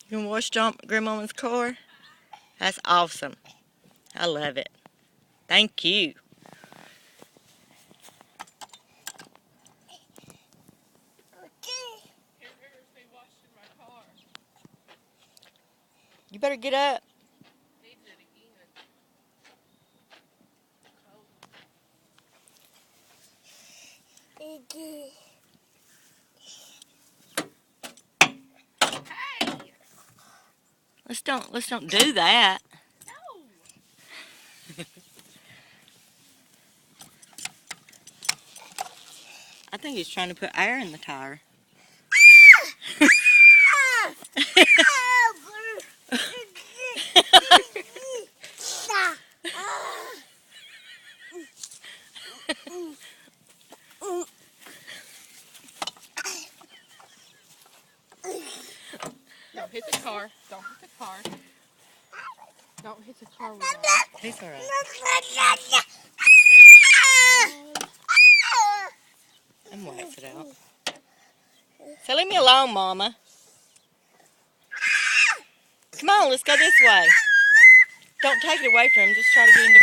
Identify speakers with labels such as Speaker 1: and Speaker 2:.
Speaker 1: You can wash Grandmama's car? That's awesome. I love it. Thank you. You better get up.
Speaker 2: Hey!
Speaker 1: Let's don't do that.
Speaker 2: No!
Speaker 1: I think he's trying to put air in the tire.
Speaker 2: Don't hit the car. Don't hit the car. Don't hit the car with that.
Speaker 1: He's all right. I'm wax it out. So leave me alone, Mama. Come on, let's go this way. Don't take it away from him. Just try to get in the